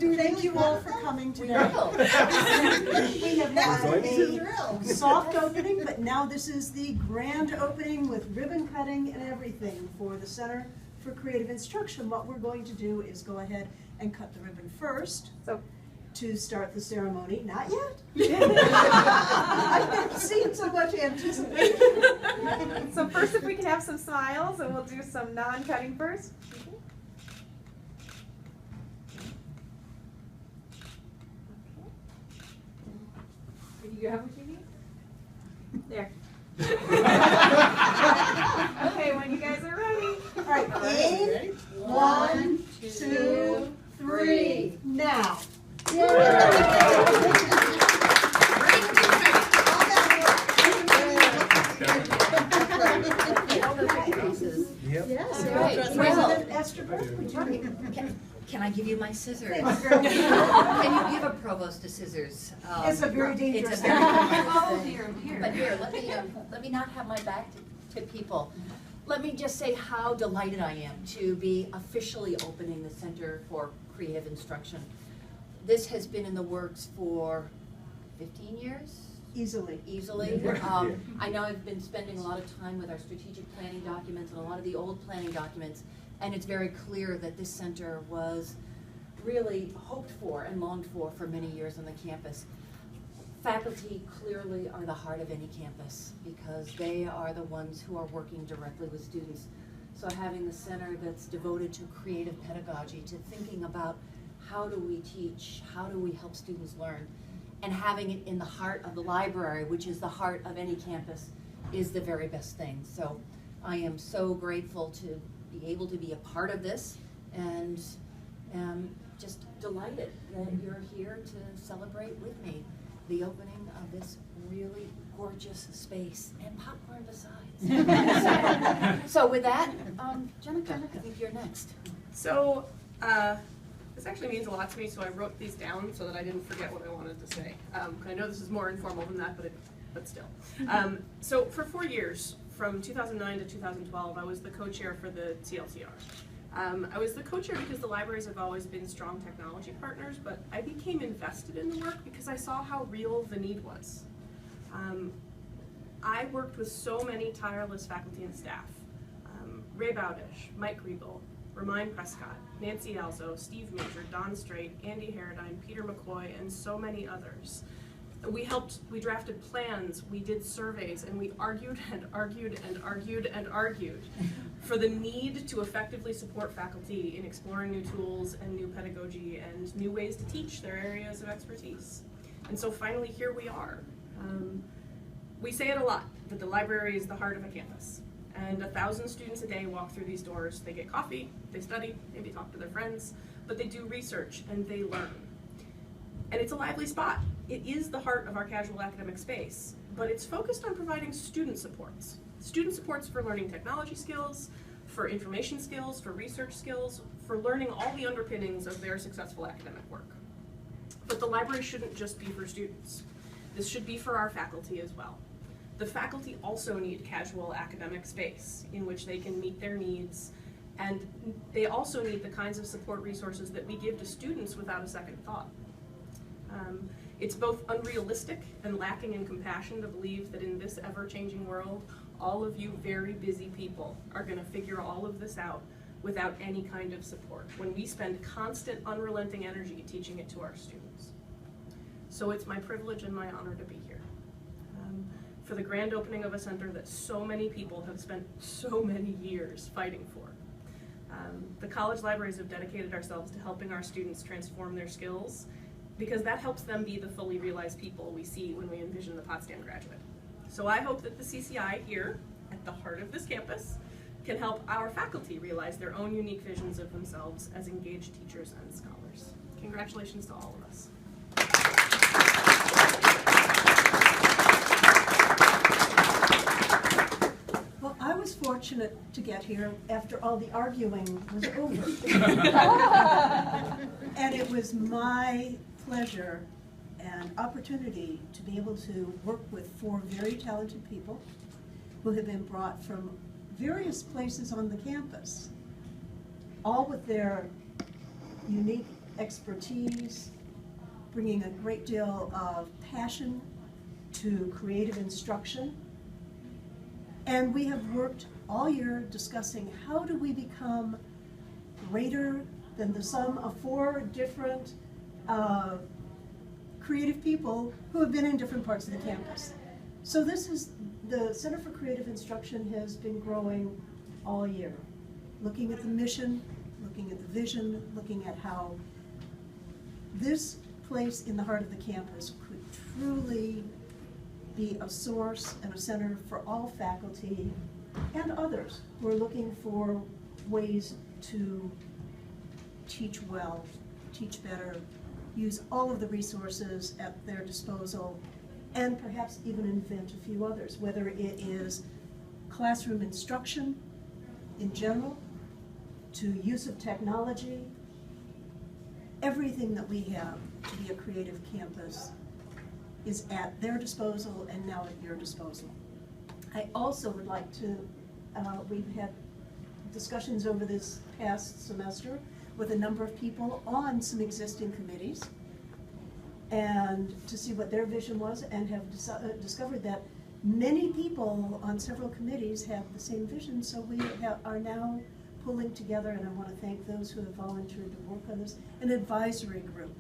Thank you all for coming today. We have had a soft opening, but now this is the grand opening with ribbon cutting and everything for the Center for Creative Instruction. What we're going to do is go ahead and cut the ribbon first to start the ceremony. Not yet. I've never seen so much anticipation. So first, if we can have some smiles, and we'll do some non-cutting first. You have what you need? There. Okay, when you guys are ready. All right, in 1, 2, 3, now. Yes. President Esther Burke, would you Can I give you my scissors? Can you give a provost a scissors? It's a very dangerous thing. Oh, here. But here, let me not have my back to people. Let me just say how delighted I am to be officially opening the Center for Creative Instruction. This has been in the works for 15 years? Easily. I know I've been spending a lot of time with our strategic planning documents and a lot of the old planning documents, and it's very clear that this center was really hoped for and longed for many years on the campus. Faculty clearly are the heart of any campus because they are the ones who are working directly with students. So having the center that's devoted to creative pedagogy, to thinking about how do we teach, how do we help students learn, and having it in the heart of the library, which is the heart of any campus, is the very best thing. So I am so grateful to be able to be a part of this, and am just delighted that you're here to celebrate with me the opening of this really gorgeous space, and popcorn besides. So with that, Jenica, I think you're next. So, this actually means a lot to me, so I wrote these down so that I didn't forget what I wanted to say. I know this is more informal than that, but still. So for 4 years, from 2009 to 2012, I was the co-chair for the CLCR. I was the co-chair because the libraries have always been strong technology partners, but I became invested in the work because I saw how real the need was. I worked with so many tireless faculty and staff. Ray Bowdish, Mike Riegel, Romine Prescott, Nancy Alzo, Steve Major, Don Strait, Andy Harradine, Peter McCoy, and so many others. We drafted plans, we did surveys, and we argued and argued and argued and argued for the need to effectively support faculty in exploring new tools and new pedagogy and new ways to teach their areas of expertise. And so finally, here we are. We say it a lot, that the library is the heart of a campus. And 1,000 students a day walk through these doors. They get coffee, they study, maybe talk to their friends, but they do research and they learn. And it's a lively spot. It is the heart of our casual academic space, but it's focused on providing student supports. Student supports for learning technology skills, for information skills, for research skills, for learning all the underpinnings of their successful academic work. But the library shouldn't just be for students. This should be for our faculty as well. The faculty also need casual academic space in which they can meet their needs, and they also need the kinds of support resources that we give to students without a second thought. It's both unrealistic and lacking in compassion to believe that in this ever-changing world, all of you very busy people are going to figure all of this out without any kind of support, when we spend constant, unrelenting energy teaching it to our students. So it's my privilege and my honor to be here. For the grand opening of a center that so many people have spent so many years fighting for. The college libraries have dedicated ourselves to helping our students transform their skills, because that helps them be the fully realized people we see when we envision the Potsdam graduate. So I hope that the CCI here, at the heart of this campus, can help our faculty realize their own unique visions of themselves as engaged teachers and scholars. Congratulations to all of us. Well, I was fortunate to get here after all the arguing was over. And it was my pleasure and opportunity to be able to work with 4 very talented people who have been brought from various places on the campus, all with their unique expertise, bringing a great deal of passion to creative instruction. And we have worked all year discussing how do we become greater than the sum of 4 different creative people who have been in different parts of the campus. So this is, the Center for Creative Instruction has been growing all year, looking at the mission, looking at the vision, looking at how this place in the heart of the campus could truly be a source and a center for all faculty and others who are looking for ways to teach well, teach better, use all of the resources at their disposal, and perhaps even invent a few others, whether it is classroom instruction in general, to use of technology. Everything that we have to be a creative campus is at their disposal and now at your disposal. I also would like to, we've had discussions over this past semester with a number of people on some existing committees, and to see what their vision was, and have discovered that many people on several committees have the same vision, so we are now pulling together, and I want to thank those who have volunteered to work on this, an advisory group,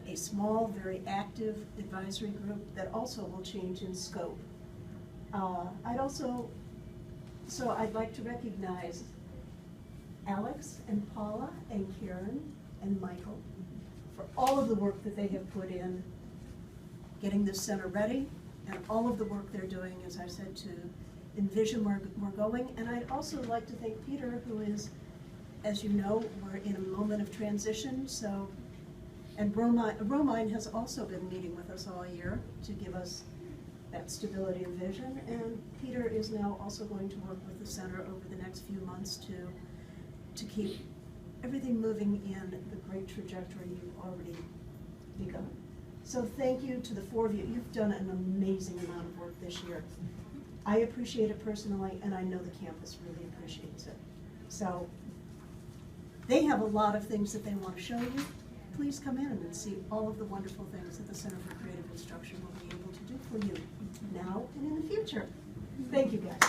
a small, very active advisory group that also will change in scope. I'd like to recognize Alex and Paula and Karen and Michael for all of the work that they have put in getting this center ready, and all of the work they're doing, as I said, to envision where we're going. And I'd also like to thank Peter, who is, as you know, we're in a moment of transition, so, and Romine has also been meeting with us all year to give us that stability of vision, and Peter is now also going to work with the center over the next few months to keep everything moving in the great trajectory you've already begun. So thank you to the 4 of you. You've done an amazing amount of work this year. I appreciate it personally, and I know the campus really appreciates it. So they have a lot of things that they want to show you. Please come in and see all of the wonderful things that the Center for Creative Instruction will be able to do for you now and in the future. Thank you, guys.